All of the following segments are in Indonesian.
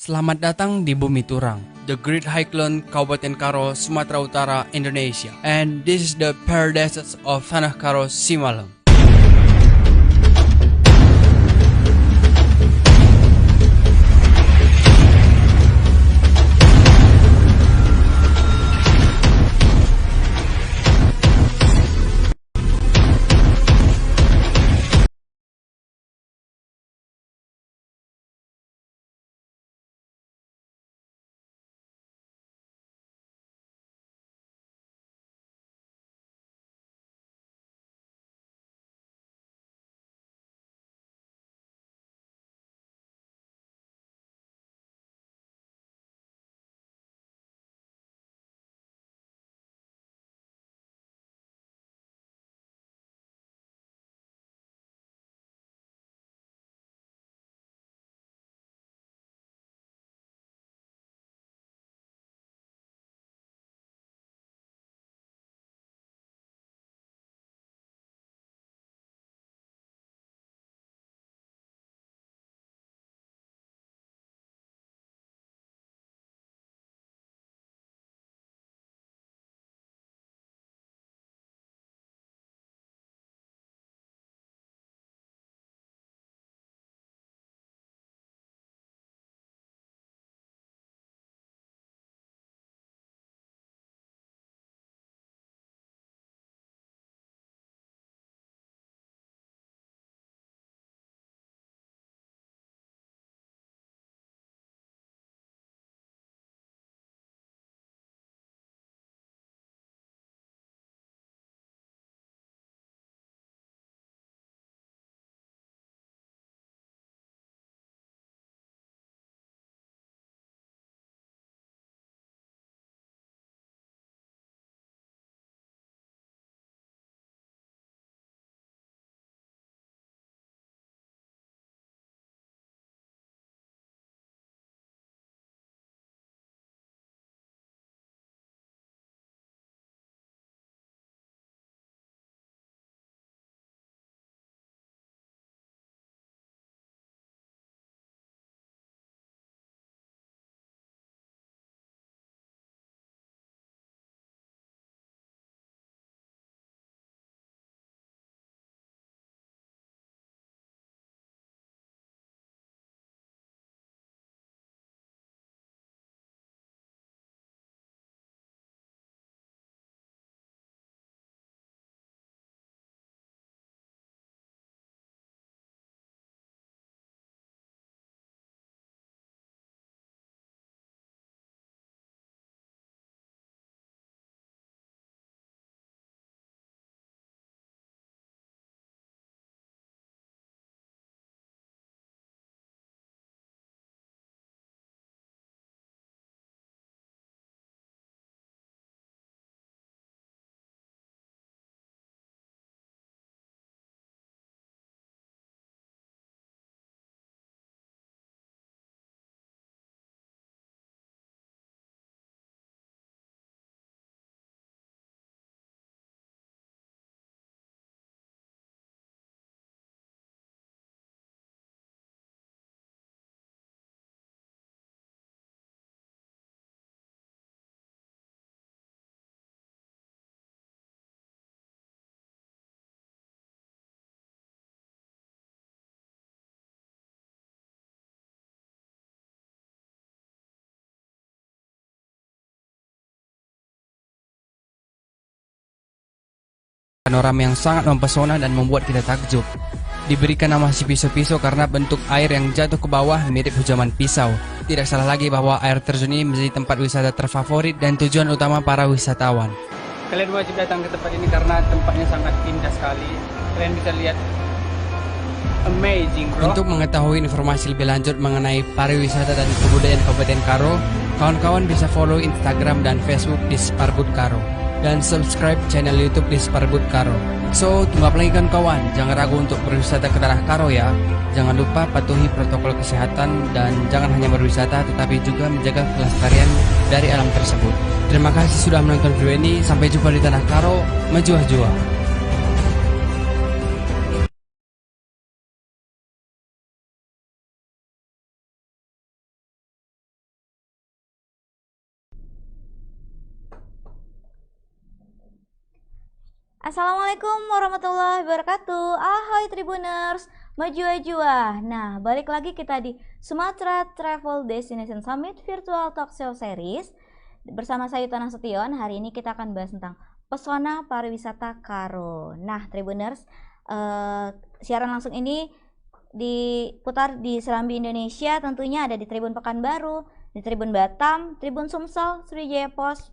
Selamat datang di Bumi Turang, the Great Highland, Kabupaten Karo, Sumatera Utara, Indonesia. And this is the paradise of Tanah Karo, Simalung. Panorama yang sangat mempesona dan membuat kita takjub. Diberikan nama si pisau-pisau karena bentuk air yang jatuh ke bawah mirip hujaman pisau. Tidak salah lagi bahwa air terjun ini menjadi tempat wisata terfavorit dan tujuan utama para wisatawan. Kalian wajib datang ke tempat ini karena tempatnya sangat indah sekali. Kalian bisa lihat amazing, bro. Untuk mengetahui informasi lebih lanjut mengenai pariwisata dan kebudayaan Kabupaten Karo, kawan-kawan bisa follow Instagram dan Facebook di Sparbud Karo. Dan subscribe channel YouTube di Sparbud Karo. So, tunggu apa lagi kan kawan? Jangan ragu untuk berwisata ke Tanah Karo ya. Jangan lupa patuhi protokol kesehatan dan jangan hanya berwisata tetapi juga menjaga kelestarian dari alam tersebut. Terima kasih sudah menonton video ini. Sampai jumpa di Tanah Karo. Menjuah-juah. Assalamualaikum warahmatullahi wabarakatuh. Ahoy Tribuners, maju-jua. Nah, balik lagi kita di Sumatera Travel Destination Summit Virtual Talk Show Series. Bersama saya Yuta Nasution, hari ini kita akan bahas tentang pesona pariwisata Karo. Nah, Tribuners, siaran langsung ini diputar di Serambi Indonesia, tentunya ada di Tribun Pekanbaru, di Tribun Batam, Tribun Sumsel, Sriwijaya Pos,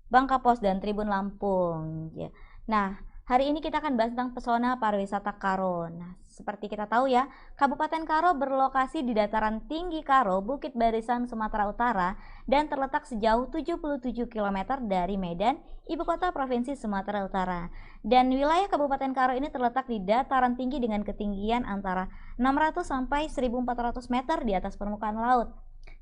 Bangka Pos, dan Tribun Lampung. Ya. Nah, hari ini kita akan bahas tentang pesona pariwisata Karo. Nah, seperti kita tahu ya, Kabupaten Karo berlokasi di dataran tinggi Karo, Bukit Barisan, Sumatera Utara, dan terletak sejauh 77 km dari Medan, ibu kota Provinsi Sumatera Utara. Dan wilayah Kabupaten Karo ini terletak di dataran tinggi dengan ketinggian antara 600 sampai 1400 meter di atas permukaan laut.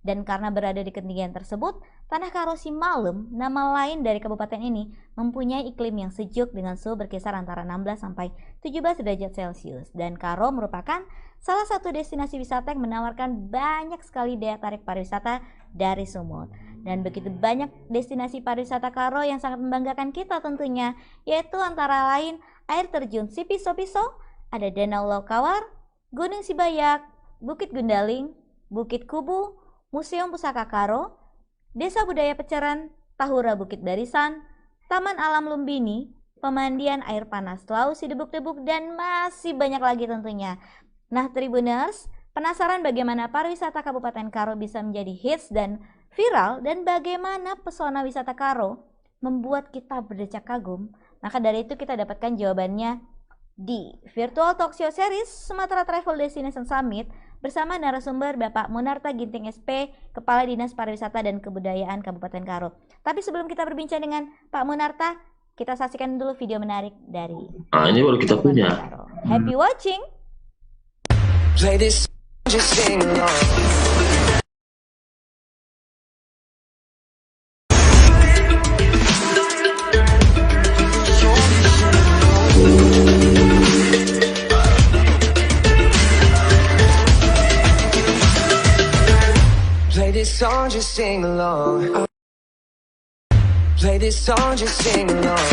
Dan karena berada di ketinggian tersebut, Tanah Karo Simalem, nama lain dari kabupaten ini, mempunyai iklim yang sejuk dengan suhu berkisar antara 16 sampai 17 derajat Celcius. Dan Karo merupakan salah satu destinasi wisata yang menawarkan banyak sekali daya tarik pariwisata dari Sumut. Dan begitu banyak destinasi pariwisata Karo yang sangat membanggakan kita tentunya, yaitu antara lain air terjun Sipiso-Piso, ada Danau Lokawar, Gunung Sibayak, Bukit Gundaling, Bukit Kubu, Museum Pusaka Karo, Desa Budaya Peceran, Tahura Bukit Barisan, Taman Alam Lumbini, pemandian air panas Laut Sidebuk-debuk, dan masih banyak lagi tentunya. Nah, Tribuners, penasaran bagaimana pariwisata Kabupaten Karo bisa menjadi hits dan viral, dan bagaimana pesona wisata Karo membuat kita berdecak kagum? Maka dari itu kita dapatkan jawabannya di Virtual Talk Show Series Sumatera Travel Destination Summit bersama narasumber Bapak Munarta Ginting SP, Kepala Dinas Pariwisata dan Kebudayaan Kabupaten Karo. Tapi sebelum kita berbincang dengan Pak Munarta, kita saksikan dulu video menarik dari ini baru kita punya. Karo. Happy watching. Play this, just sing along. Play this song, just sing along. Play this song, just sing along.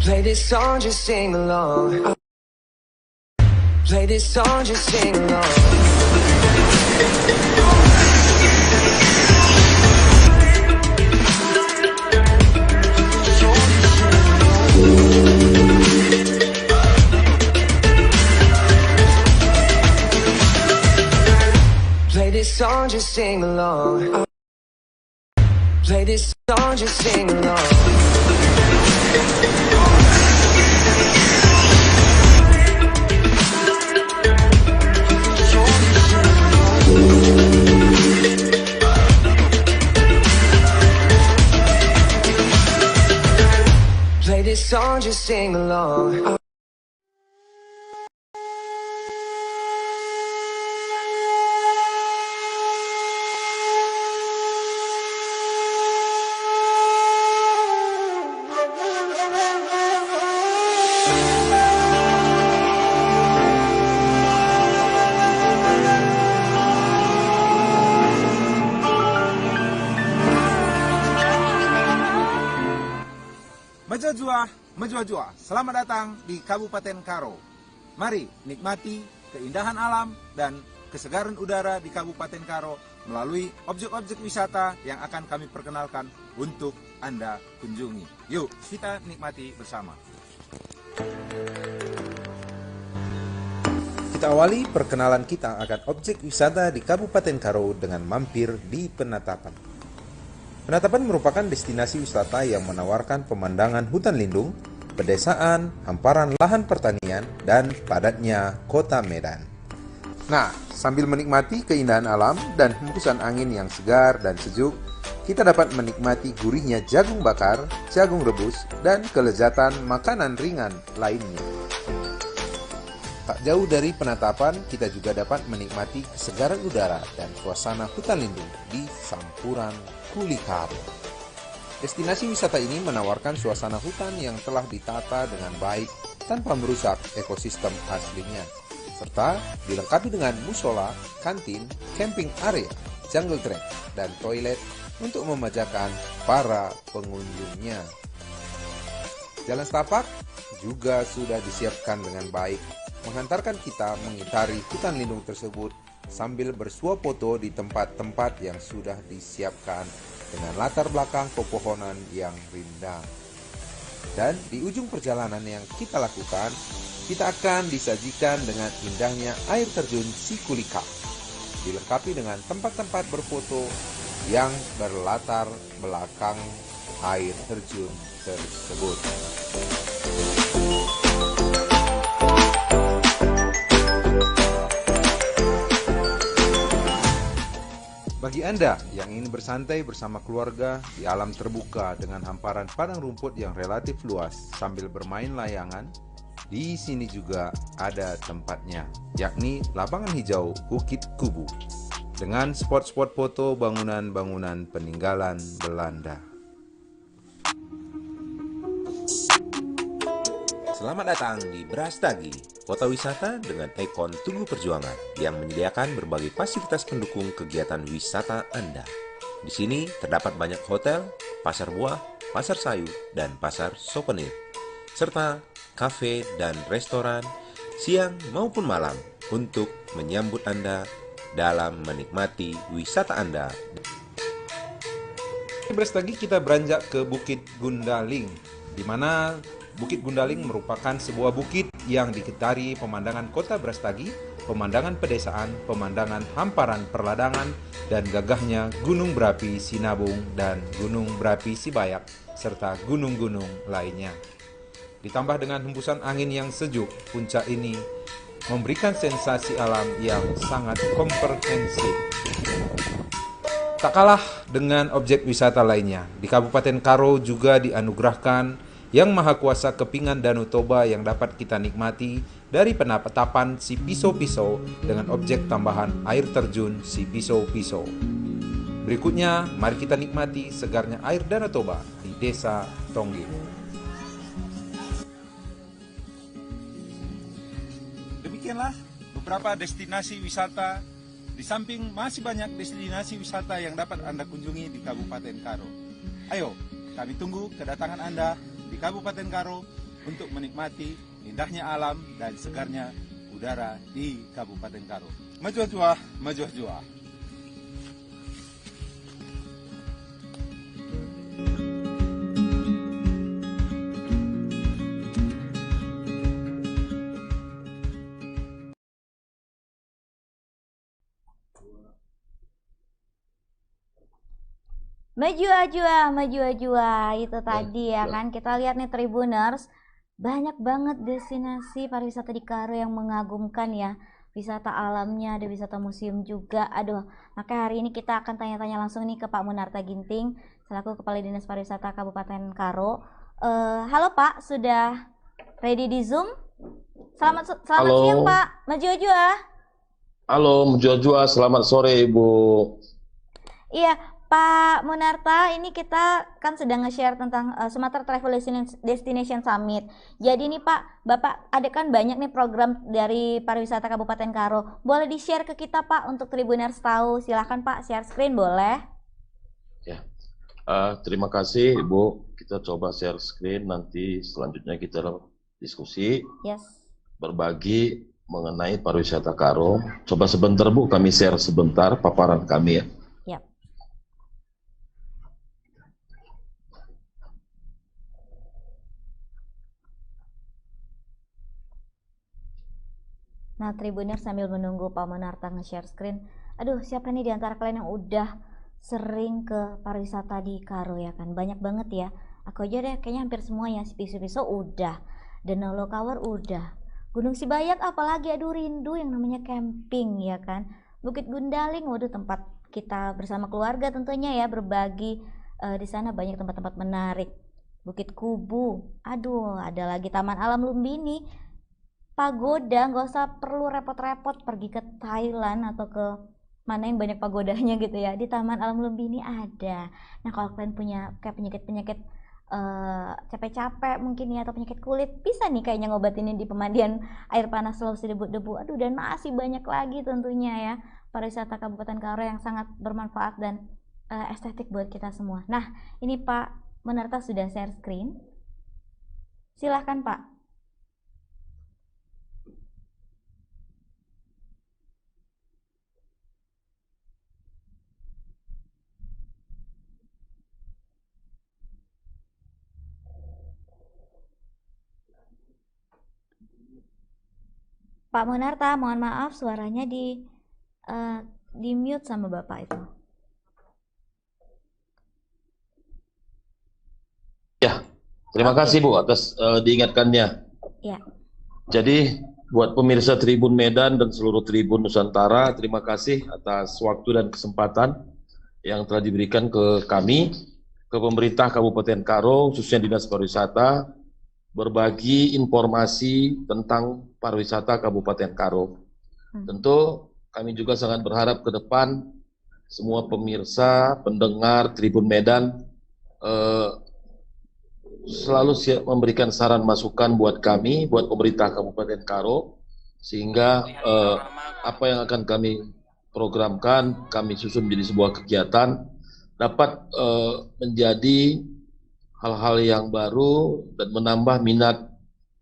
Play this song, just sing along. Play this song, just sing along. Play this song, just sing along. Play this song, just sing along. Play this song, just sing along. Mejua, selamat datang di Kabupaten Karo. Mari nikmati keindahan alam dan kesegaran udara di Kabupaten Karo melalui objek-objek wisata yang akan kami perkenalkan untuk Anda kunjungi. Yuk, kita nikmati bersama. Kita awali perkenalan kita akan objek wisata di Kabupaten Karo dengan mampir di Penatapan. Penatapan merupakan destinasi wisata yang menawarkan pemandangan hutan lindung, pedesaan, hamparan lahan pertanian, dan padatnya kota Medan. Nah, sambil menikmati keindahan alam dan hembusan angin yang segar dan sejuk, kita dapat menikmati gurihnya jagung bakar, jagung rebus, dan kelezatan makanan ringan lainnya. Tak jauh dari Penatapan, kita juga dapat menikmati kesegaran udara dan suasana hutan lindung di Sampuran Kuli Karo. Destinasi wisata ini menawarkan suasana hutan yang telah ditata dengan baik tanpa merusak ekosistem aslinya, serta dilengkapi dengan musola, kantin, camping area, jungle track, dan toilet untuk memanjakan para pengunjungnya. Jalan setapak juga sudah disiapkan dengan baik, menghantarkan kita mengitari hutan lindung tersebut sambil bersuah foto di tempat-tempat yang sudah disiapkan dengan latar belakang pepohonan yang rindang. Dan di ujung perjalanan yang kita lakukan, kita akan disajikan dengan indahnya air terjun Sikulika, dilengkapi dengan tempat-tempat berfoto yang berlatar belakang air terjun tersebut. Bagi Anda yang ingin bersantai bersama keluarga di alam terbuka dengan hamparan padang rumput yang relatif luas sambil bermain layangan, di sini juga ada tempatnya, yakni lapangan hijau Bukit Kubu, dengan spot-spot foto bangunan-bangunan peninggalan Belanda. Selamat datang di Brastagi, kota wisata dengan ikon Tugu Perjuangan yang menyediakan berbagai fasilitas pendukung kegiatan wisata Anda. Di sini terdapat banyak hotel, pasar buah, pasar sayur, dan pasar souvenir, serta kafe dan restoran siang maupun malam untuk menyambut Anda dalam menikmati wisata Anda. Di Brastagi kita beranjak ke Bukit Gundaling, di mana Bukit Gundaling merupakan sebuah bukit yang dikitari pemandangan kota Brastagi, pemandangan pedesaan, pemandangan hamparan perladangan, dan gagahnya gunung berapi Sinabung dan gunung berapi Sibayak, serta gunung-gunung lainnya. Ditambah dengan hembusan angin yang sejuk, puncak ini memberikan sensasi alam yang sangat komprehensif. Tak kalah dengan objek wisata lainnya, di Kabupaten Karo juga dianugerahkan Yang Maha Kuasa kepingan Danau Toba yang dapat kita nikmati dari penatapan si Pisau-Pisau dengan objek tambahan air terjun si Pisau-Pisau. Berikutnya, mari kita nikmati segarnya air Danau Toba di Desa Tongge. Demikianlah beberapa destinasi wisata, di samping masih banyak destinasi wisata yang dapat Anda kunjungi di Kabupaten Karo. Ayo, kami tunggu kedatangan Anda di Kabupaten Karo untuk menikmati indahnya alam dan segarnya udara di Kabupaten Karo. Maju-juah, maju-juah. Maju ajua itu tadi ya kan, kita lihat nih Tribuners, banyak banget destinasi pariwisata di Karo yang mengagumkan ya, wisata alamnya, ada wisata museum juga. Aduh, maka hari ini kita akan tanya-tanya langsung nih ke Pak Munarta Ginting selaku Kepala Dinas Pariwisata Kabupaten Karo. Halo Pak, sudah ready di Zoom? Selamat siang Pak, maju ajua. Halo, Mujua-jua, selamat sore Ibu. Iya, Pak Munarta, ini kita kan sedang nge-share tentang Sumatera Travel Destination Summit. Jadi nih Pak, Bapak ada kan banyak nih program dari pariwisata Kabupaten Karo. Boleh di-share ke kita Pak untuk Tribuners tahu. Silahkan Pak, share screen boleh. Ya, terima kasih Ibu. Kita coba share screen, nanti selanjutnya kita diskusi. Yes. Berbagi mengenai pariwisata Karo. Coba sebentar Bu, kami share sebentar paparan kami ya. Yap. Nah, Tribuners sambil menunggu Pak Munarta nge-share screen. Aduh, siapa nih di antara kalian yang udah sering ke pariwisata di Karo ya kan? Banyak banget ya. Aku aja deh kayaknya hampir semua ya. Pisau-Pisau udah. Danau Lokawar udah. Gunung Sibayak apalagi, aduh rindu yang namanya camping ya kan. Bukit Gundaling, waduh tempat kita bersama keluarga tentunya ya berbagi. Di sana banyak tempat-tempat menarik. Bukit Kubu, aduh ada lagi Taman Alam Lumbini, Pagoda, nggak usah perlu repot-repot pergi ke Thailand atau ke mana yang banyak pagodanya gitu ya. Di Taman Alam Lumbi ini ada. Nah, kalau kalian punya kayak penyakit-penyakit capek-capek mungkin ya, atau penyakit kulit, bisa nih kayaknya ngobatinnya di pemandian air panas Sulawesi Debu. Aduh, dan masih banyak lagi tentunya ya pariwisata Kabupaten Karo yang sangat bermanfaat dan estetik buat kita semua. Nah, ini Pak Menarta sudah share screen. Silahkan Pak. Pak Monarta, mohon maaf suaranya di mute sama Bapak itu. Ya, terima kasih Bu atas diingatkannya. Ya. Jadi buat pemirsa Tribun Medan dan seluruh Tribun Nusantara, terima kasih atas waktu dan kesempatan yang telah diberikan ke kami, ke pemerintah Kabupaten Karo, khususnya Dinas Pariwisata, berbagi informasi tentang pariwisata Kabupaten Karo. Tentu kami juga sangat berharap ke depan semua pemirsa, pendengar Tribun Medan selalu siap memberikan saran masukan buat kami, buat pemerintah Kabupaten Karo, sehingga apa yang akan kami programkan, kami susun menjadi sebuah kegiatan, dapat menjadi hal-hal yang baru dan menambah minat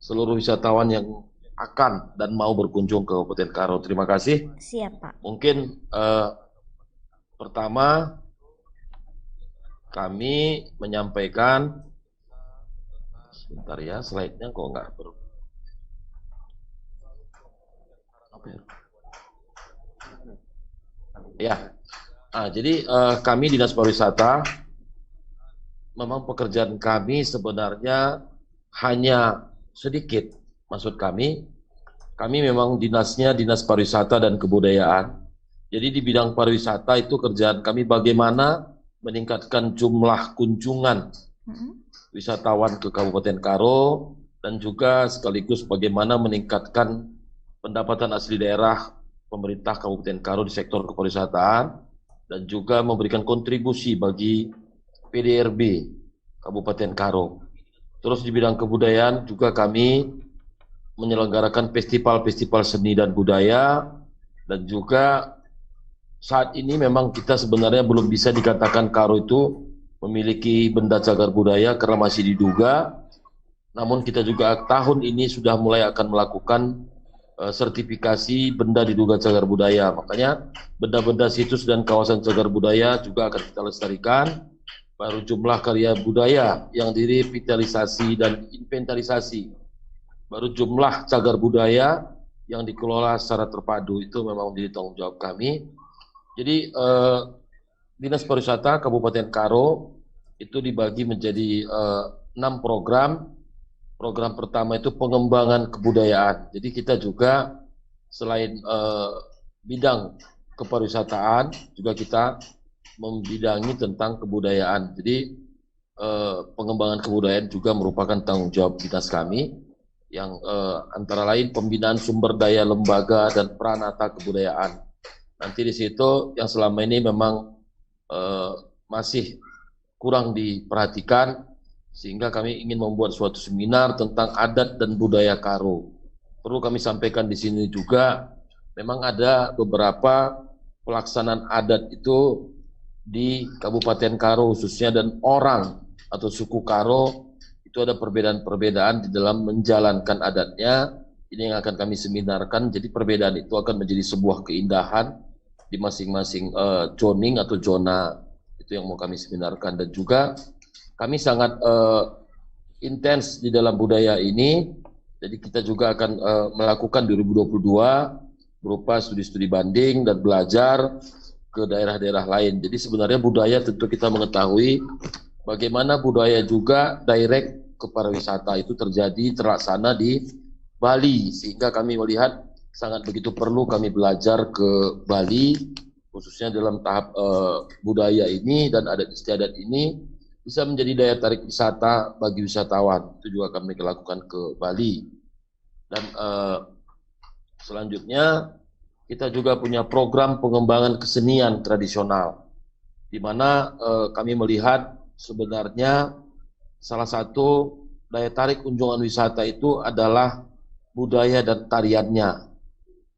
seluruh wisatawan yang akan dan mau berkunjung ke Kabupaten Karo. Terima kasih. Siap, Pak. Mungkin pertama kami menyampaikan, sebentar ya, slide-nya kok nggak ya. Jadi kami Dinas Pariwisata, memang pekerjaan kami sebenarnya hanya sedikit. Maksud kami memang dinasnya Dinas Pariwisata dan Kebudayaan. Jadi di bidang pariwisata itu kerjaan kami bagaimana meningkatkan jumlah kunjungan wisatawan ke Kabupaten Karo, dan juga sekaligus bagaimana meningkatkan pendapatan asli daerah pemerintah Kabupaten Karo di sektor kepariwisataan, dan juga memberikan kontribusi bagi PDRB Kabupaten Karo. Terus di bidang kebudayaan juga kami menyelenggarakan festival-festival seni dan budaya, dan juga saat ini memang kita sebenarnya belum bisa dikatakan Karo itu memiliki benda cagar budaya karena masih diduga. Namun kita juga tahun ini sudah mulai akan melakukan sertifikasi benda diduga cagar budaya. Makanya benda-benda situs dan kawasan cagar budaya juga akan kita lestarikan. Baru jumlah karya budaya yang direvitalisasi dan inventarisasi, baru jumlah cagar budaya yang dikelola secara terpadu, itu memang menjadi tanggung jawab kami. Jadi Dinas Pariwisata Kabupaten Karo itu dibagi menjadi 6 program. Program pertama itu pengembangan kebudayaan. Jadi kita juga selain bidang kepariwisataan, juga kita membidangi tentang kebudayaan. Jadi pengembangan kebudayaan juga merupakan tanggung jawab dinas kami, yang antara lain pembinaan sumber daya lembaga dan pranata kebudayaan. Nanti di situ yang selama ini memang masih kurang diperhatikan, sehingga kami ingin membuat suatu seminar tentang adat dan budaya Karo. Perlu kami sampaikan di sini juga, memang ada beberapa pelaksanaan adat itu di Kabupaten Karo khususnya, dan orang atau suku Karo itu ada perbedaan-perbedaan di dalam menjalankan adatnya. Ini yang akan kami seminarkan. Jadi perbedaan itu akan menjadi sebuah keindahan di masing-masing zoning atau zona, itu yang mau kami seminarkan. Dan juga kami sangat intens di dalam budaya ini. Jadi kita juga akan melakukan 2022 berupa studi-studi banding dan belajar ke daerah-daerah lain. Jadi sebenarnya budaya tentu kita mengetahui bagaimana budaya juga direct ke pariwisata itu terlaksana di Bali, sehingga kami melihat sangat begitu perlu kami belajar ke Bali, khususnya dalam tahap budaya ini dan adat istiadat ini bisa menjadi daya tarik wisata bagi wisatawan. Itu juga kami lakukan ke Bali. Dan selanjutnya kita juga punya program pengembangan kesenian tradisional, di mana kami melihat sebenarnya salah satu daya tarik kunjungan wisata itu adalah budaya dan tariannya.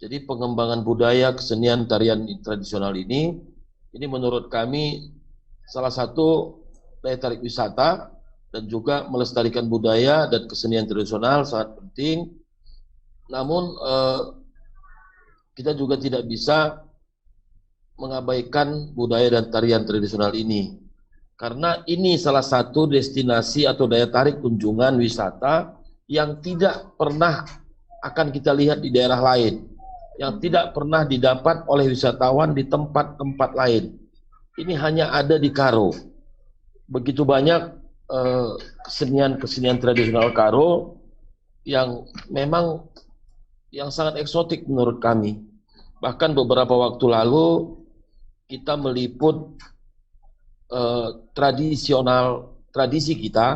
Jadi pengembangan budaya, kesenian, tarian tradisional ini menurut kami salah satu daya tarik wisata dan juga melestarikan budaya dan kesenian tradisional sangat penting. Namun kita juga tidak bisa mengabaikan budaya dan tarian tradisional ini. Karena ini salah satu destinasi atau daya tarik kunjungan wisata yang tidak pernah akan kita lihat di daerah lain, yang tidak pernah didapat oleh wisatawan di tempat-tempat lain. Ini hanya ada di Karo. Begitu banyak kesenian-kesenian tradisional Karo yang memang yang sangat eksotik menurut kami. Bahkan beberapa waktu lalu kita meliput tradisi kita,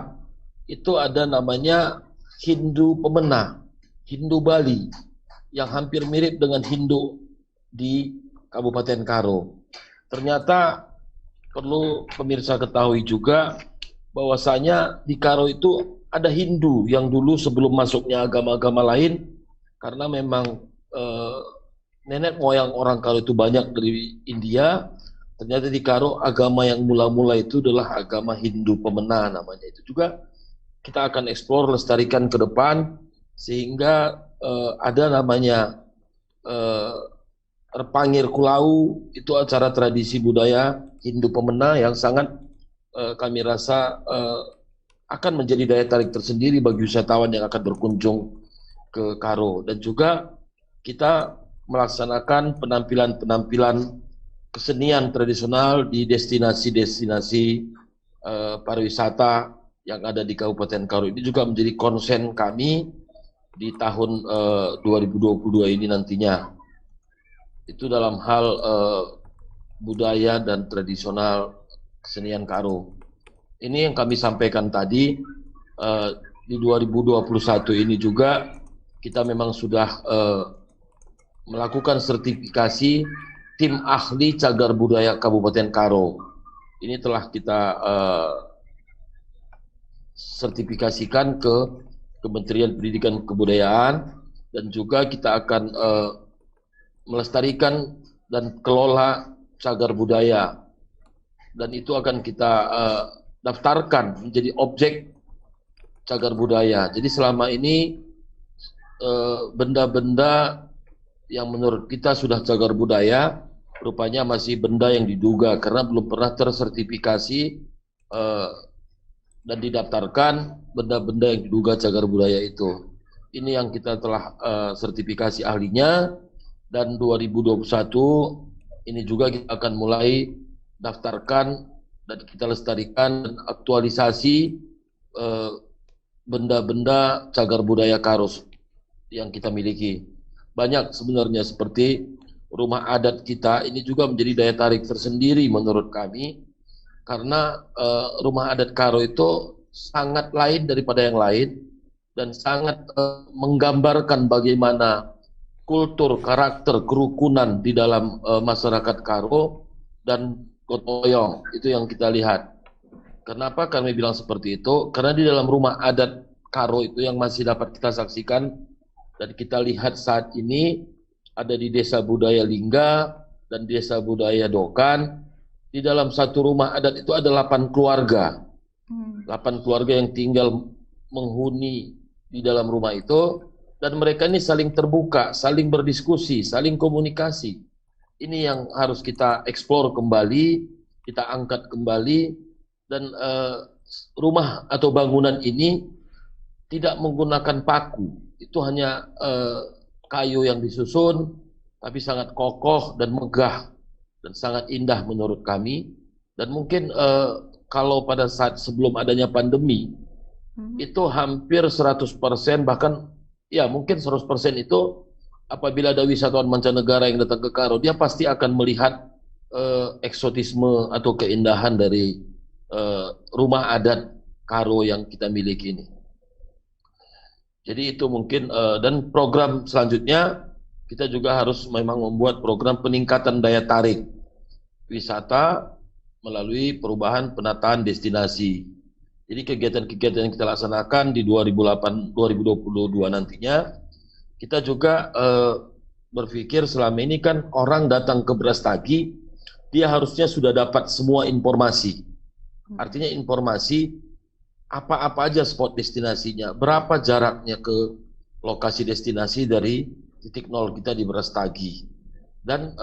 itu ada namanya Hindu Pemena, Hindu Bali, yang hampir mirip dengan Hindu di Kabupaten Karo. Ternyata perlu pemirsa ketahui juga bahwasanya di Karo itu ada Hindu yang dulu sebelum masuknya agama-agama lain, karena memang nenek moyang orang Karo itu banyak dari India. Ternyata di Karo agama yang mula-mula itu adalah agama Hindu Pemena namanya. Itu juga kita akan eksplor, lestarikan ke depan, sehingga ada namanya Repangir Kulau, itu acara tradisi budaya Hindu Pemena yang sangat kami rasa akan menjadi daya tarik tersendiri bagi wisatawan yang akan berkunjung ke Karo. Dan juga kita melaksanakan penampilan-penampilan kesenian tradisional di destinasi-destinasi pariwisata yang ada di Kabupaten Karo. Ini juga menjadi konsen kami di tahun 2022 ini nantinya. Itu dalam hal budaya dan tradisional kesenian Karo. Ini yang kami sampaikan tadi. Di 2021 ini juga kita memang sudah melakukan sertifikasi tim ahli cagar budaya Kabupaten Karo. Ini telah kita sertifikasikan ke Kementerian Pendidikan Kebudayaan, dan juga kita akan melestarikan dan kelola cagar budaya, dan itu akan kita daftarkan menjadi objek cagar budaya. Jadi selama ini benda-benda yang menurut kita sudah cagar budaya, rupanya masih benda yang diduga karena belum pernah tersertifikasi dan didaftarkan benda-benda yang diduga cagar budaya itu. Ini yang kita telah sertifikasi ahlinya, dan 2021 ini juga kita akan mulai daftarkan dan kita lestarikan dan aktualisasi benda-benda cagar budaya Karo yang kita miliki. Banyak sebenarnya, seperti rumah adat kita ini juga menjadi daya tarik tersendiri menurut kami, karena rumah adat Karo itu sangat lain daripada yang lain dan sangat menggambarkan bagaimana kultur, karakter, kerukunan di dalam masyarakat Karo dan gotong royong. Itu yang kita lihat. Kenapa kami bilang seperti itu? Karena di dalam rumah adat Karo itu yang masih dapat kita saksikan dan kita lihat saat ini ada di Desa Budaya Lingga dan Desa Budaya Dokan. Di dalam satu rumah adat itu ada 8 keluarga. 8 keluarga yang tinggal menghuni di dalam rumah itu, dan mereka ini saling terbuka, saling berdiskusi, saling komunikasi. Ini yang harus kita eksplor kembali, kita angkat kembali, dan rumah atau bangunan ini tidak menggunakan paku. Itu hanya kayu yang disusun, tapi sangat kokoh dan megah dan sangat indah menurut kami. Dan mungkin kalau pada saat sebelum adanya pandemi, itu hampir 100%, bahkan ya mungkin 100% itu apabila ada wisatawan mancanegara yang datang ke Karo, dia pasti akan melihat eksotisme atau keindahan dari rumah adat Karo yang kita miliki ini. Jadi itu mungkin, dan program selanjutnya kita juga harus memang membuat program peningkatan daya tarik wisata melalui perubahan penataan destinasi. Jadi kegiatan-kegiatan yang kita laksanakan di 2022 nantinya, kita juga berpikir selama ini kan orang datang ke Brastagi, dia harusnya sudah dapat semua informasi. Artinya informasi apa-apa aja spot destinasinya, berapa jaraknya ke lokasi destinasi dari titik nol kita di Brastagi. Dan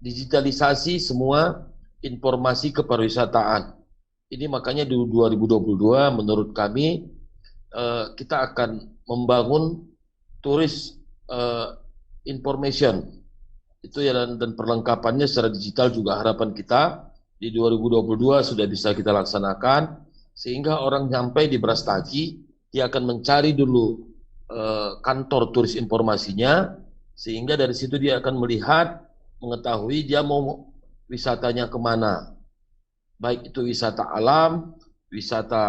digitalisasi semua informasi kepariwisataan. Ini makanya di 2022 menurut kami kita akan membangun turis information itu ya, dan perlengkapannya secara digital juga harapan kita di 2022 sudah bisa kita laksanakan sehingga orang nyampe di Brastagi dia akan mencari dulu kantor turis informasinya sehingga dari situ dia akan melihat mengetahui dia mau wisatanya kemana. Baik itu wisata alam, wisata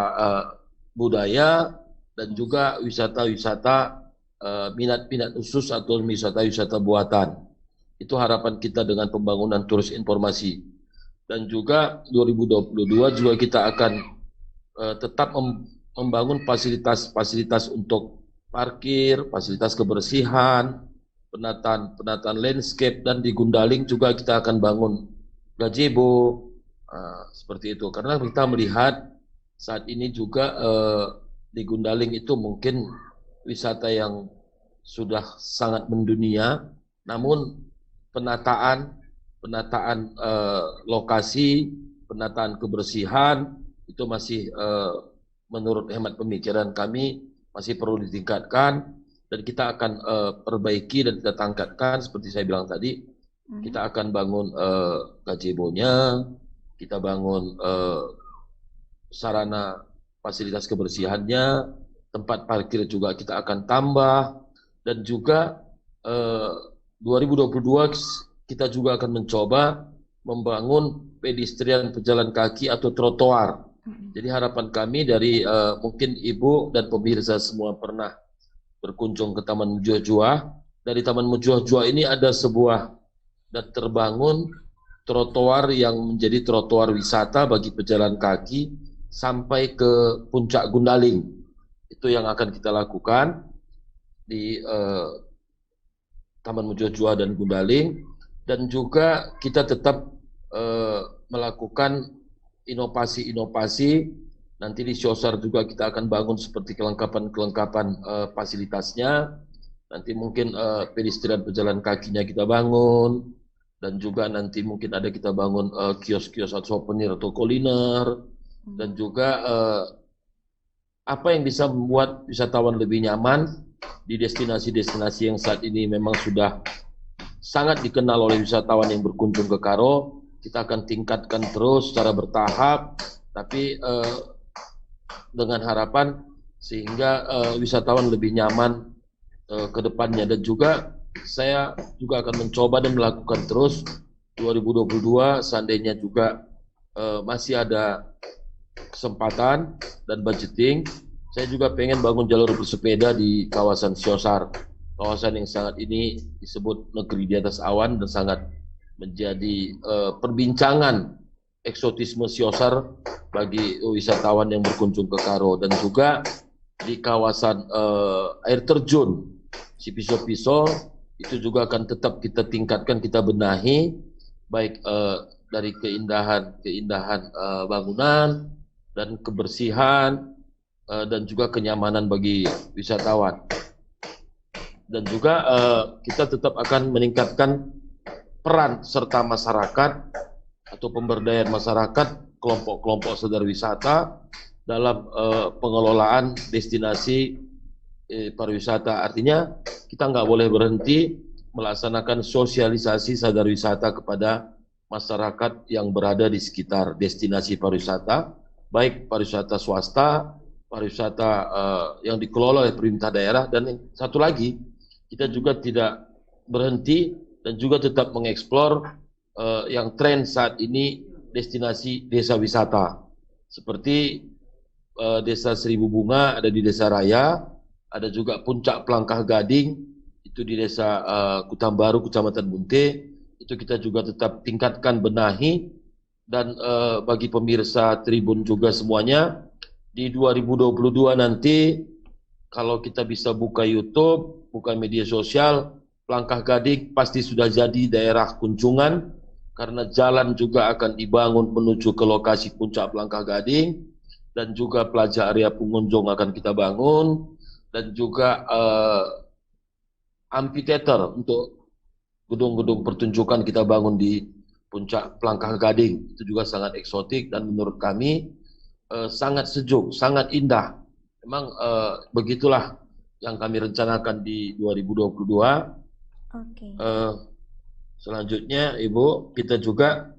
budaya, dan juga wisata-wisata minat-minat khusus atau wisata-wisata buatan. Itu harapan kita dengan pembangunan turis informasi. Dan juga 2022 juga kita akan tetap membangun fasilitas-fasilitas untuk parkir, fasilitas kebersihan, penataan landscape, dan di Gundaling juga kita akan bangun gazebo. Seperti itu, karena kita melihat saat ini juga di Gundaling itu mungkin wisata yang sudah sangat mendunia, namun penataan lokasi, penataan kebersihan itu masih menurut hemat pemikiran kami masih perlu ditingkatkan dan kita akan perbaiki dan kita tingkatkan seperti saya bilang tadi. Kita akan bangun gazebo-nya, kita bangun sarana fasilitas kebersihannya, tempat parkir juga kita akan tambah, dan juga 2022 kita juga akan mencoba membangun pedestrian pejalan kaki atau trotoar. Jadi harapan kami dari mungkin Ibu dan pemirsa semua pernah berkunjung ke Taman Mujuah-Juah. Dari Taman Mujuah-Juah ini ada sebuah dan terbangun trotoar yang menjadi trotoar wisata bagi pejalan kaki sampai ke puncak Gundaling. Itu yang akan kita lakukan di Taman Mujuah-Juah dan Gundaling, dan juga kita tetap melakukan inovasi-inovasi. Nanti di Siosar juga kita akan bangun seperti kelengkapan fasilitasnya. Nanti mungkin pedestrian pejalan kakinya kita bangun, dan juga nanti mungkin ada kita bangun kios-kios atau souvenir atau kuliner, dan juga apa yang bisa membuat wisatawan lebih nyaman di destinasi-destinasi yang saat ini memang sudah sangat dikenal oleh wisatawan yang berkunjung ke Karo. Kita akan tingkatkan terus secara bertahap, tapi dengan harapan sehingga wisatawan lebih nyaman ke depannya. Dan juga saya juga akan mencoba dan melakukan terus 2022 seandainya juga masih ada kesempatan dan budgeting, saya juga pengen bangun jalur bersepeda di kawasan Siosar, kawasan yang sangat ini disebut negeri di atas awan dan sangat menjadi perbincangan eksotisme Siosar bagi wisatawan yang berkunjung ke Karo. Dan juga di kawasan air terjun Sipiso-Piso itu juga akan tetap kita tingkatkan, kita benahi, baik dari keindahan bangunan dan kebersihan dan juga kenyamanan bagi wisatawan. Dan juga kita tetap akan meningkatkan peran serta masyarakat atau pemberdayaan masyarakat, kelompok-kelompok sadar wisata dalam pengelolaan destinasi pariwisata. Artinya kita nggak boleh berhenti melaksanakan sosialisasi sadar wisata kepada masyarakat yang berada di sekitar destinasi pariwisata, baik pariwisata swasta, pariwisata yang dikelola oleh pemerintah daerah, dan satu lagi kita juga tidak berhenti dan juga tetap mengeksplor yang tren saat ini, destinasi desa wisata seperti Desa Seribu Bunga ada di Desa Raya, ada juga Puncak Pelangkah Gading, itu itu di desa Kutambaru, Kecamatan Bunte, itu kita juga tetap tingkatkan, benahi. Dan bagi pemirsa Tribun juga semuanya, di 2022 nanti kalau kita bisa buka YouTube, buka media sosial, Plangkah Gading pasti sudah jadi daerah kunjungan, karena jalan juga akan dibangun menuju ke lokasi puncak Plangkah Gading, dan juga plaza area pengunjung akan kita bangun, dan juga amphitheater untuk gedung-gedung pertunjukan kita bangun di puncak Plangkah Gading. Itu juga sangat eksotik dan menurut kami sangat sejuk, sangat indah. Memang begitulah yang kami rencanakan di 2022. Oke. Selanjutnya, Ibu, kita juga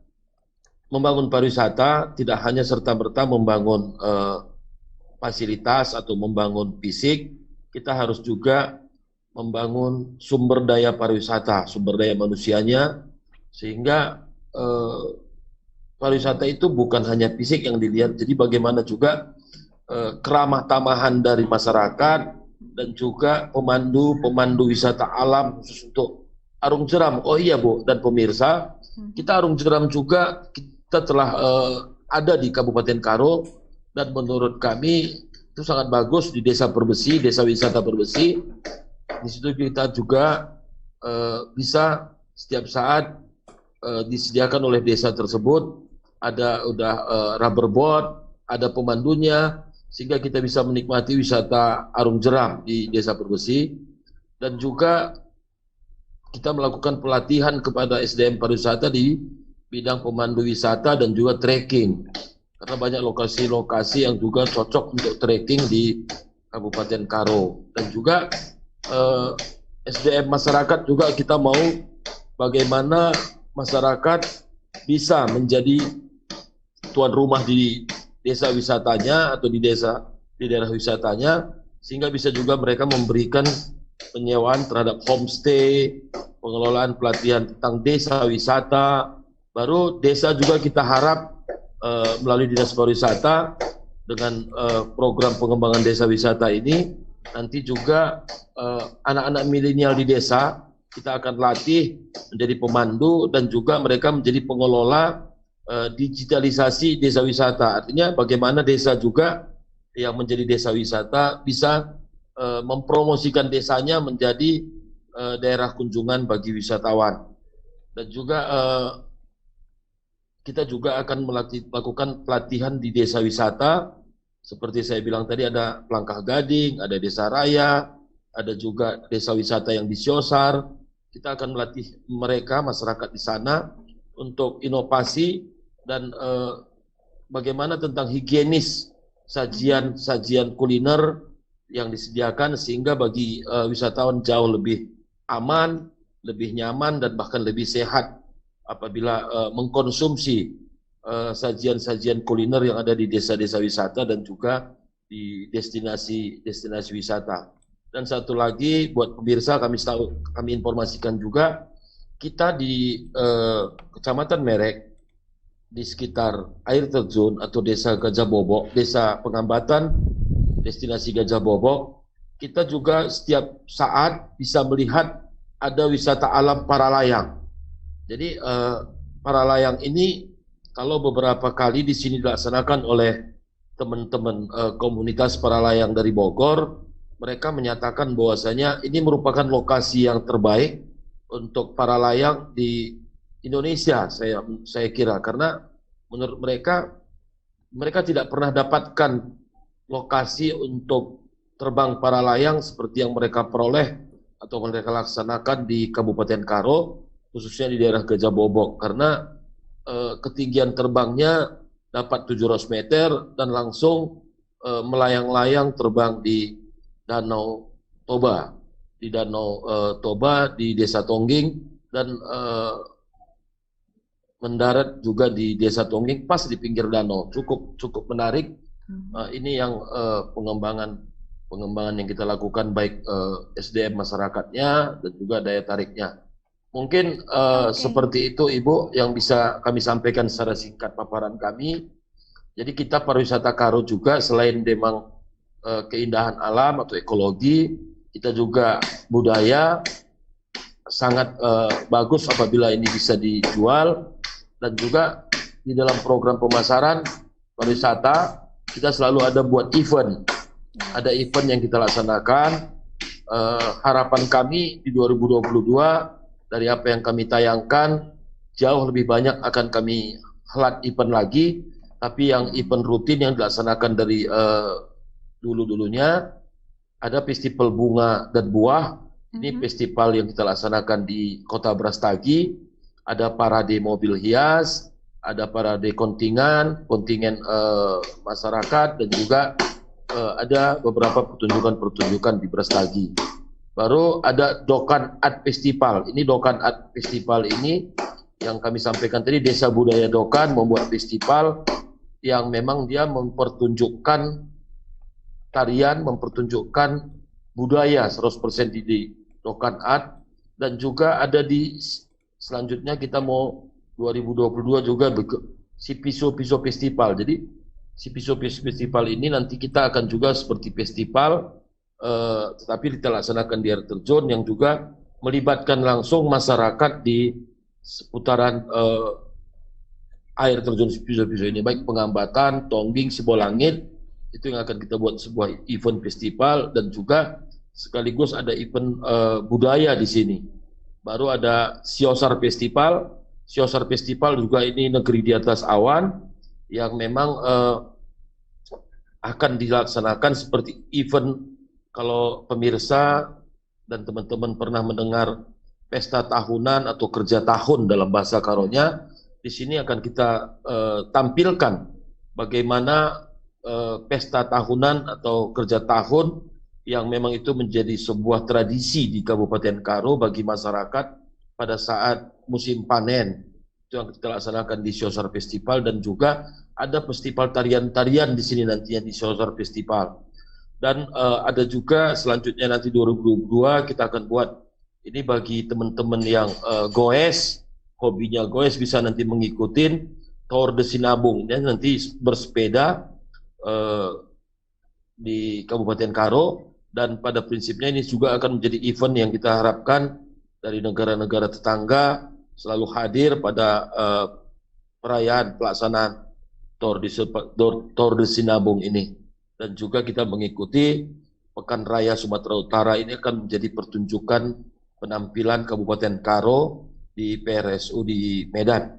membangun pariwisata tidak hanya serta-merta membangun fasilitas atau membangun fisik, kita harus juga membangun sumber daya pariwisata, sumber daya manusianya, sehingga pariwisata itu bukan hanya fisik yang dilihat, jadi bagaimana juga keramah tamahan dari masyarakat dan juga pemandu wisata alam khusus untuk Arung Jeram. Oh iya Bu dan pemirsa, kita Arung Jeram juga kita telah ada di Kabupaten Karo, dan menurut kami itu sangat bagus di Desa Perbesi, Desa Wisata Perbesi. Di situ kita juga bisa setiap saat disediakan oleh desa tersebut ada rubber boat, ada pemandunya, sehingga kita bisa menikmati wisata Arung Jeram di Desa Perbesi. Dan juga kita melakukan pelatihan kepada SDM pariwisata di bidang pemandu wisata dan juga trekking, karena banyak lokasi-lokasi yang juga cocok untuk trekking di Kabupaten Karo. Dan juga SDM masyarakat juga kita mau bagaimana masyarakat bisa menjadi tuan rumah di desa wisatanya atau di daerah wisatanya, sehingga bisa juga mereka memberikan penyewaan terhadap homestay, pengelolaan pelatihan tentang desa wisata. Baru desa juga kita harap melalui Dinas Pariwisata dengan program pengembangan desa wisata ini, nanti juga anak-anak milenial di desa kita akan latih menjadi pemandu, dan juga mereka menjadi pengelola digitalisasi desa wisata. Artinya bagaimana desa juga yang menjadi desa wisata bisa mempromosikan desanya menjadi daerah kunjungan bagi wisatawan. Dan juga kita juga akan melakukan pelatihan di desa wisata. Seperti saya bilang tadi, ada Plangkah Gading, ada Desa Raya, ada juga desa wisata yang di Siosar. Kita akan melatih mereka, masyarakat di sana, untuk inovasi dan bagaimana tentang higienis sajian kuliner yang disediakan, sehingga bagi wisatawan jauh lebih aman, lebih nyaman, dan bahkan lebih sehat apabila mengkonsumsi sajian-sajian kuliner yang ada di desa-desa wisata dan juga di destinasi wisata. Dan satu lagi buat pemirsa, kami informasikan juga, kita di Kecamatan Merek, di sekitar air terjun atau Desa Gajah Bobok, Desa Pengambatan, destinasi Gajah Bobok, kita juga setiap saat bisa melihat ada wisata alam para layang. Jadi para layang ini kalau beberapa kali di sini dilaksanakan oleh teman-teman komunitas para layang dari Bogor, mereka menyatakan bahwasanya ini merupakan lokasi yang terbaik untuk para layang di Indonesia, saya kira, karena menurut mereka tidak pernah dapatkan lokasi untuk terbang para layang seperti yang mereka peroleh atau mereka laksanakan di Kabupaten Karo, khususnya di daerah Gajah Bobok, karena ketinggian terbangnya dapat 700 meter dan langsung melayang-layang terbang di Danau Toba, di Desa Tongging, dan mendarat juga di Desa Tongging pas di pinggir danau. Cukup menarik. Ini yang pengembangan yang kita lakukan, baik SDM masyarakatnya dan juga daya tariknya. Mungkin seperti itu Ibu yang bisa kami sampaikan secara singkat paparan kami. Jadi kita pariwisata Karo juga selain memang keindahan alam atau ekologi, kita juga budaya, sangat bagus apabila ini bisa dijual. Dan juga di dalam program pemasaran pariwisata kita selalu ada buat event. Ada event yang kita laksanakan. Harapan kami di 2022 dari apa yang kami tayangkan jauh lebih banyak akan kami helat event lagi. Tapi yang event rutin yang dilaksanakan dari dulu-dulunya ada festival bunga dan buah. Ini festival yang kita laksanakan di Kota Brastagi. Ada parade mobil hias, ada parade kontingen masyarakat, dan juga ada beberapa pertunjukan-pertunjukan di Brastagi. Baru ada Dokan Art Festival. Ini Dokan Art Festival ini yang kami sampaikan tadi, Desa Budaya Dokan membuat festival yang memang dia mempertunjukkan tarian, mempertunjukkan budaya 100% di Dokan Art. Dan juga ada di selanjutnya kita mau 2022 juga si Piso Festival. Jadi si Piso Festival ini nanti kita akan juga seperti festival, tetapi kita laksanakan di air terjun yang juga melibatkan langsung masyarakat di seputaran air terjun Piso ini, baik Pengambatan, Tongging, Sibolangit, itu yang akan kita buat sebuah event festival. Dan juga sekaligus ada event budaya di sini. Baru ada Siosar Festival. Siosar Festival juga ini negeri di atas awan yang memang akan dilaksanakan seperti event. Kalau pemirsa dan teman-teman pernah mendengar pesta tahunan atau kerja tahun dalam bahasa Karonya, di sini akan kita tampilkan bagaimana pesta tahunan atau kerja tahun yang memang itu menjadi sebuah tradisi di Kabupaten Karo bagi masyarakat pada saat musim panen. Itu yang kita laksanakan di Siosar Festival. Dan juga ada festival tarian-tarian di sini nantinya di Siosar Festival. Dan ada juga selanjutnya nanti 2022 kita akan buat ini bagi teman-teman yang goes, hobinya goes bisa nanti mengikuti Tour de Sinabung. Ini nanti bersepeda di Kabupaten Karo. Dan pada prinsipnya ini juga akan menjadi event yang kita harapkan dari negara-negara tetangga selalu hadir pada perayaan pelaksanaan Tour de Sinabung ini. Dan juga kita mengikuti Pekan Raya Sumatera Utara. Ini akan menjadi pertunjukan penampilan Kabupaten Karo di PRSU di Medan.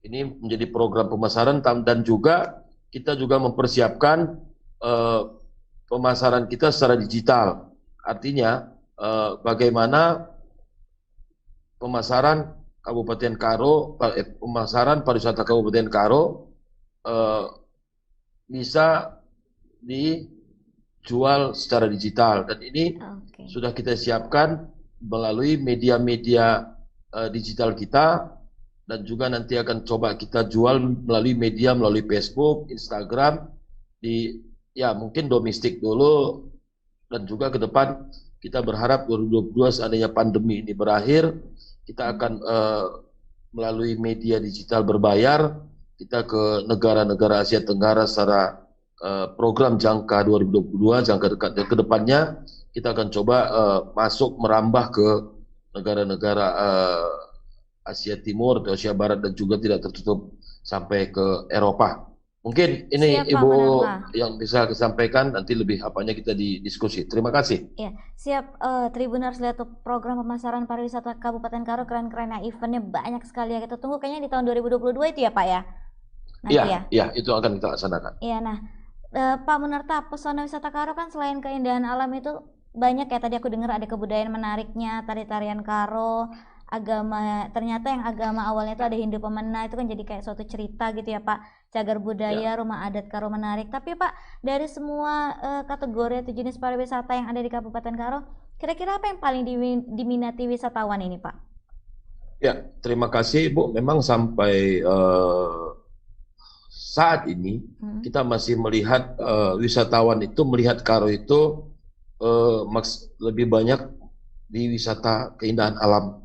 Ini menjadi program pemasaran. Dan juga kita juga mempersiapkan pemasaran kita secara digital. Artinya bagaimana pemasaran Kabupaten Karo, pemasaran pariwisata Kabupaten Karo bisa dijual secara digital. Dan ini sudah kita siapkan melalui media-media digital kita, dan juga nanti akan coba kita jual melalui media, melalui Facebook, Instagram, mungkin domestik dulu. Dan juga ke depan kita berharap 2022 seandainya pandemi ini berakhir, kita akan melalui media digital berbayar kita ke negara-negara Asia Tenggara secara program jangka 2022, jangka dekat. Dan ke depannya kita akan coba masuk merambah ke negara-negara Asia Timur atau Asia Barat, dan juga tidak tertutup sampai ke Eropa. Mungkin ini Siap, Ibu Pak, yang bisa disampaikan, nanti lebih apanya kita didiskusi. Terima kasih. Ya, siap. Tribuners, lihat tuh program pemasaran pariwisata Kabupaten Karo keren-keren ya, eventnya banyak sekali ya. Kita tunggu kayaknya di tahun 2022 itu ya Pak ya? Nanti Iya, itu akan kita laksanakan. Iya, nah Pak Munarta, pesona wisata Karo kan selain keindahan alam itu banyak ya. Tadi aku dengar ada kebudayaan menariknya, tari-tarian Karo, agama. Ternyata yang agama awalnya itu ada Hindu Pemena, itu kan jadi kayak suatu cerita gitu ya Pak. Cagar budaya, rumah adat Karo menarik. Tapi Pak, dari semua kategori atau jenis pariwisata yang ada di Kabupaten Karo, kira-kira apa yang paling diminati wisatawan ini Pak? Ya, terima kasih Bu. Memang sampai saat ini kita masih melihat wisatawan itu melihat Karo itu lebih banyak di wisata keindahan alam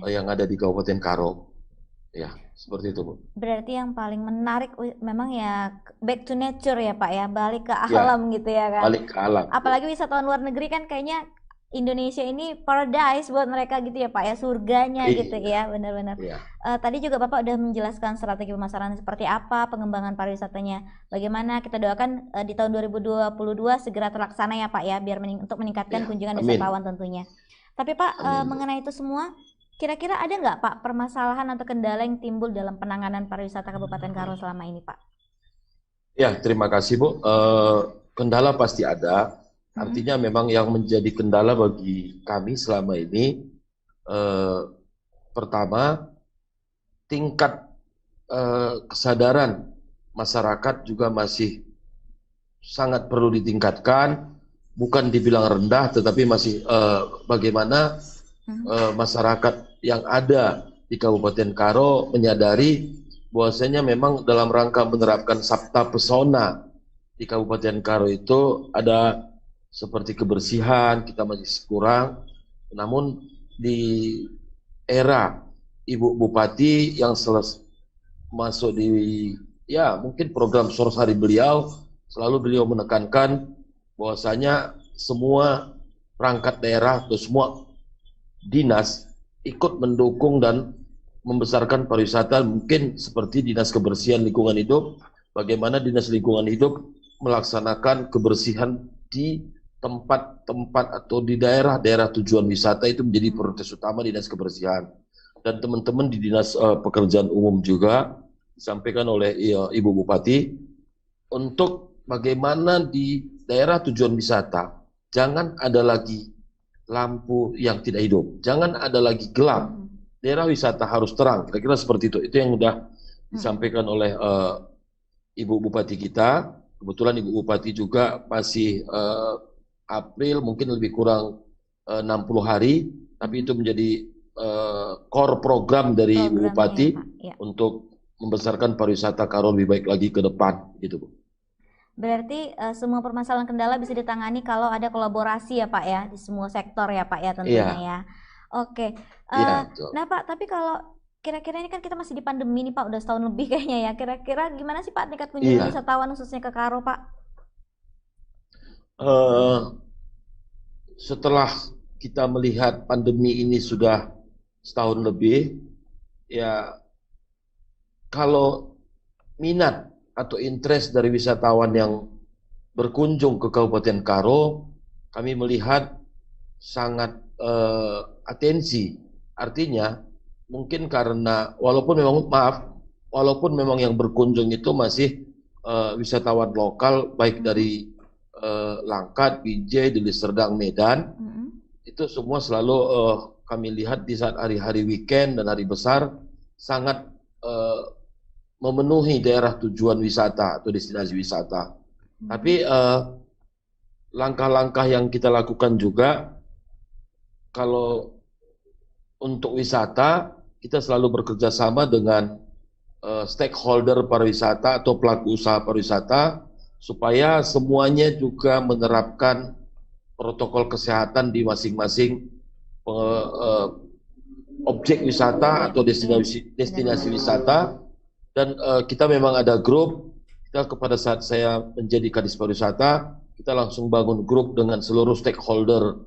yang ada di Kabupaten Karo. Ya, seperti itu Bu. Berarti yang paling menarik memang ya back to nature ya Pak ya, balik ke alam gitu ya kan. Balik ke alam. Apalagi wisatawan luar negeri kan kayaknya Indonesia ini paradise buat mereka gitu ya Pak ya, surganya Iya. gitu ya, benar-benar. Iya. Tadi juga Bapak udah menjelaskan strategi pemasaran seperti apa, pengembangan pariwisatanya, bagaimana. Kita doakan di tahun 2022 segera terlaksana ya Pak ya, biar untuk meningkatkan Ya, kunjungan amin. wisatawan tentunya. Tapi Pak, Amin. mengenai itu semua, kira-kira ada nggak Pak permasalahan atau kendala yang timbul dalam penanganan pariwisata Kabupaten Karo selama ini Pak? Ya, terima kasih Bu. Kendala pasti ada. Artinya memang yang menjadi kendala bagi kami selama ini, pertama, tingkat kesadaran masyarakat juga masih sangat perlu ditingkatkan. Bukan dibilang rendah, tetapi masih bagaimana masyarakat yang ada di Kabupaten Karo menyadari bahwasanya memang dalam rangka menerapkan Sabta Pesona di Kabupaten Karo itu ada seperti kebersihan, kita masih kurang. Namun di era Ibu Bupati yang masuk di ya mungkin program Sorsari beliau, selalu beliau menekankan bahwasanya semua perangkat daerah atau semua dinas ikut mendukung dan membesarkan pariwisata, mungkin seperti Dinas Kebersihan Lingkungan Hidup, bagaimana Dinas Lingkungan Hidup melaksanakan kebersihan di tempat-tempat atau di daerah-daerah tujuan wisata itu menjadi prioritas utama Dinas Kebersihan. Dan teman-teman di Dinas Pekerjaan Umum juga disampaikan oleh Ibu Bupati untuk bagaimana di daerah tujuan wisata jangan ada lagi lampu yang tidak hidup, jangan ada lagi gelap. Daerah wisata harus terang, kira-kira seperti itu. Itu yang sudah disampaikan oleh Ibu Bupati kita. Kebetulan Ibu Bupati juga masih April, mungkin lebih kurang 60 hari, tapi itu menjadi core program dari Ibu Bupati ya. Untuk membesarkan pariwisata Karo lebih baik lagi ke depan, gitu Bu. Berarti semua permasalahan kendala bisa ditangani kalau ada kolaborasi ya Pak ya, di semua sektor ya Pak ya tentunya ya. Oke. Nah Pak, tapi kalau kira-kira ini kan kita masih di pandemi nih Pak, udah setahun lebih kayaknya ya. Kira-kira gimana sih Pak tingkat kunjungan wisatawan khususnya ke Karo Pak? Setelah kita melihat pandemi ini sudah setahun lebih, ya kalau minat atau interest dari wisatawan yang berkunjung ke Kabupaten Karo, kami melihat sangat atensi. Artinya mungkin karena walaupun memang yang berkunjung itu masih wisatawan lokal, baik dari Langkat, Binjai, Deli Serdang, Medan, itu semua selalu kami lihat di saat hari-hari weekend dan hari besar sangat memenuhi daerah tujuan wisata atau destinasi wisata. Tapi langkah-langkah yang kita lakukan juga, kalau untuk wisata kita selalu bekerja sama dengan stakeholder pariwisata atau pelaku usaha pariwisata supaya semuanya juga menerapkan protokol kesehatan di masing-masing objek wisata atau destinasi wisata. Dan kita memang ada grup. Kita pada saat saya menjadi Kadis Pariwisata, kita langsung bangun grup dengan seluruh stakeholder